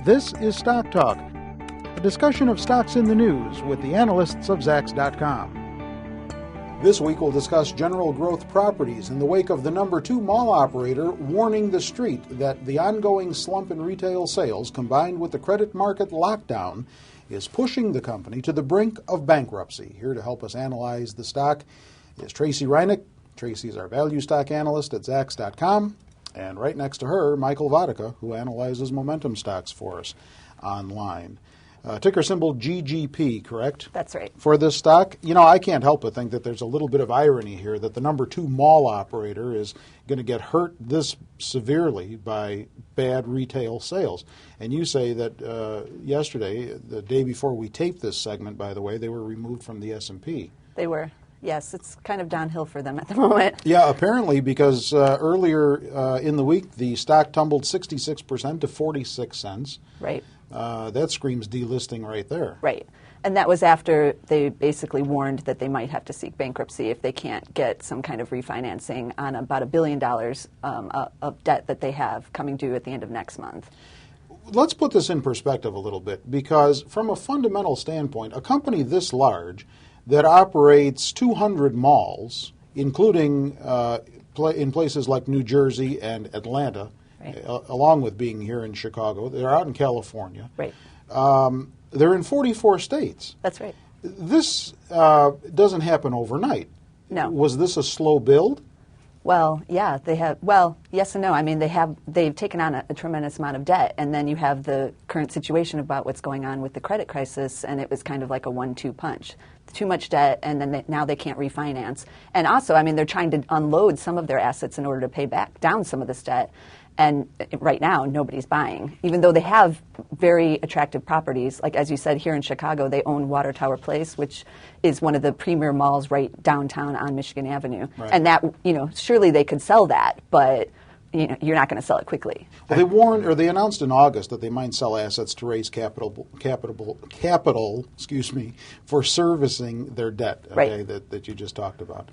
This is Stock Talk, a discussion of stocks in the news with the analysts of Zacks.com. This week we'll discuss General Growth Properties in the wake of the number 2 mall operator warning the street that the ongoing slump in retail sales combined with the credit market lockdown is pushing the company to the brink of bankruptcy. Here to help us analyze the stock is Tracy Reinick. Tracy is our value stock analyst at Zacks.com. And right next to her, Michael Vodicka, who analyzes momentum stocks for us online. Ticker symbol GGP, correct? That's right. For this stock, I can't help but think that there's a little bit of irony here that the number 2 mall operator is going to get hurt this severely by bad retail sales. And you say that yesterday, the day before we taped this segment, by the way, they were removed from the S&P. They were. Yes, it's kind of downhill for them at the moment. Yeah, apparently, because earlier in the week, the stock tumbled 66% to 46 cents. Right. That screams delisting right there. Right. And that was after they basically warned that they might have to seek bankruptcy if they can't get some kind of refinancing on about $1 billion of debt that they have coming due at the end of next month. Let's put this in perspective a little bit, because from a fundamental standpoint, a company this large that operates 200 malls, including in places like New Jersey and Atlanta, right, along with being here in Chicago. They're out in California. Right. They're in 44 states. That's right. This doesn't happen overnight. No. Was this a slow build? Well, yeah, they have. Well, yes and no. I mean, they've taken on a tremendous amount of debt, and then you have the current situation about what's going on with the credit crisis, and it was kind of like a 1-2 punch. Too much debt, and then now they can't refinance. And also, I mean, they're trying to unload some of their assets in order to pay back down some of this debt. And right now, nobody's buying, even though they have very attractive properties. Like, as you said, here in Chicago, they own Water Tower Place, which is one of the premier malls right downtown on Michigan Avenue. Right. And that, surely they could sell that, but you're not going to sell it quickly. Well, they announced in August that they might sell assets to raise capital, for servicing their debt, okay, right, that you just talked about.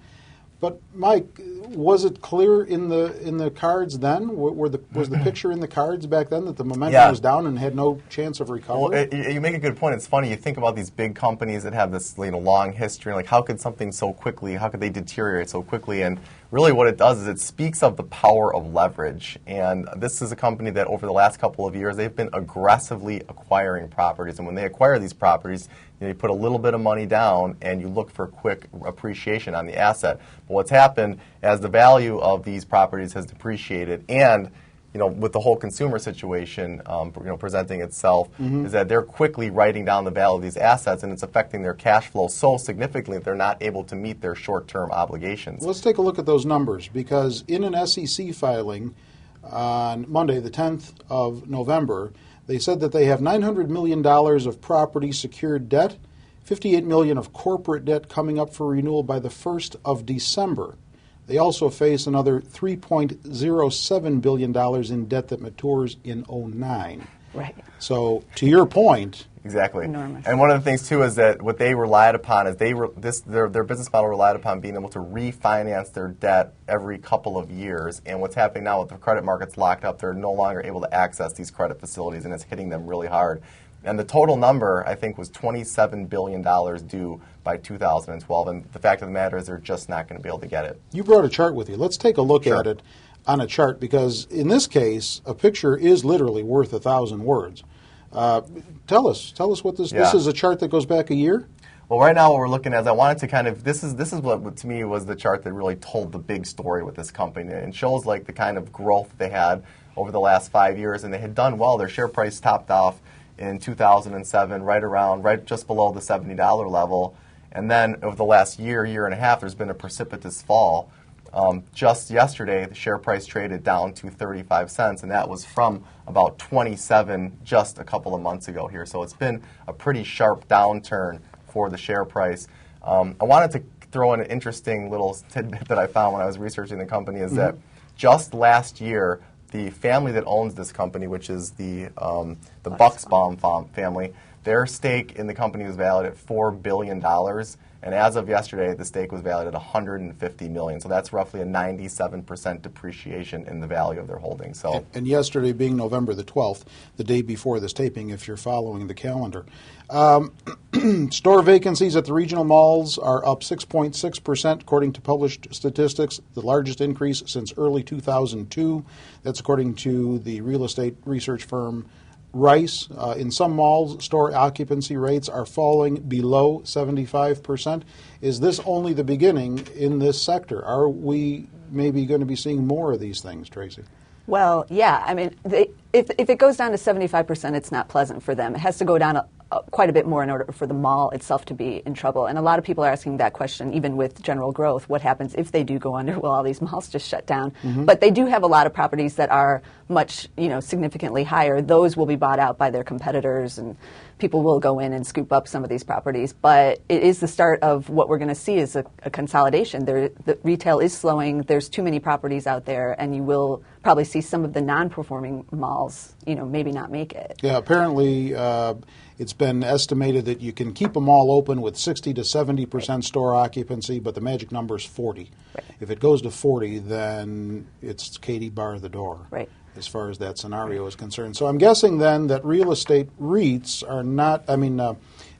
But Mike, was it clear in the cards then? Was the picture in the cards back then that the momentum was down and had no chance of recovery? Well, you make a good point. It's funny. You think about these big companies that have this long history. Like, how could something how could they deteriorate so quickly? And really what it does is it speaks of the power of leverage. And this is a company that over the last couple of years, they've been aggressively acquiring properties. And when they acquire these properties, you put a little bit of money down and you look for quick appreciation on the asset. But what's happened as the value of these properties has depreciated and with the whole consumer situation presenting itself, is that they're quickly writing down the value of these assets, and it's affecting their cash flow so significantly that they're not able to meet their short-term obligations. Let's take a look at those numbers, because in an SEC filing on Monday, the 10th of November, they said that they have $900 million of property secured debt, $58 million of corporate debt coming up for renewal by the 1st of December. They also face another $3.07 billion in debt that matures in 2009. Right. So, to your point, exactly. Enormous. And one of the things too is that what they relied upon is their business model relied upon being able to refinance their debt every couple of years. And what's happening now with the credit markets locked up, they're no longer able to access these credit facilities, and it's hitting them really hard. And the total number, I think, was $27 billion due by 2012. And the fact of the matter is they're just not going to be able to get it. You brought a chart with you. Let's take a look at it on a chart, because in this case, a picture is literally worth 1,000 words. Tell us what this is a chart that goes back a year? Well, right now what we're looking at is I wanted to kind of, this is what to me was the chart that really told the big story with this company, and shows like the kind of growth they had over the last 5 years, and they had done well. Their share price topped off in 2007, right just below the $70 level. And then over the last year and a half, there's been a precipitous fall. Just yesterday, the share price traded down to 35 cents, and that was from about 27 just a couple of months ago here. So it's been a pretty sharp downturn for the share price. I wanted to throw in an interesting little tidbit that I found when I was researching the company is that just last year, the family that owns this company, which is the Buxbaum family, their stake in the company was valued at $4 billion. And as of yesterday, the stake was valued at $150 million. So that's roughly a 97% depreciation in the value of their holdings. So, and yesterday being November the 12th, the day before this taping, if you're following the calendar. Store vacancies at the regional malls are up 6.6% according to published statistics, the largest increase since early 2002. That's according to the real estate research firm Rice. In some malls, store occupancy rates are falling below 75%. Is this only the beginning in this sector? Are we maybe going to be seeing more of these things, Tracy? Well, yeah. I mean, if it goes down to 75%, it's not pleasant for them. It has to go down quite a bit more in order for the mall itself to be in trouble. And a lot of people are asking that question, even with general growth. What happens if they do go under? Will all these malls just shut down? Mm-hmm. But they do have a lot of properties that are much, significantly higher. Those will be bought out by their competitors, and people will go in and scoop up some of these properties. But it is the start of what we're going to see is a consolidation. The retail is slowing. There's too many properties out there, and you will probably see some of the non-performing malls, maybe not make it. Yeah, apparently it's been estimated that you can keep a mall open with 60 to 70% store occupancy, but the magic number is 40. Right. If it goes to 40, then it's Katie bar the door. Right. As far as that scenario is concerned. So I'm guessing then that real estate REITs are not,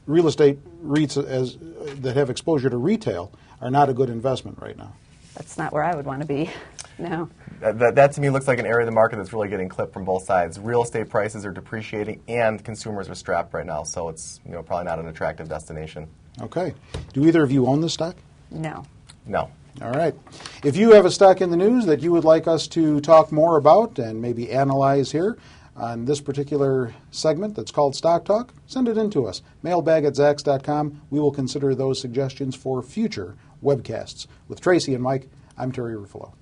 real estate REITs that have exposure to retail are not a good investment right now. That's not where I would want to be. No. That to me looks like an area of the market that's really getting clipped from both sides. Real estate prices are depreciating and consumers are strapped right now, so it's probably not an attractive destination. Okay. Do either of you own this stock? No. No. All right. If you have a stock in the news that you would like us to talk more about and maybe analyze here on this particular segment that's called Stock Talk, send it in to us. Mailbag@Zacks.com. We will consider those suggestions for future webcasts. With Tracy and Mike, I'm Terry Ruffalo.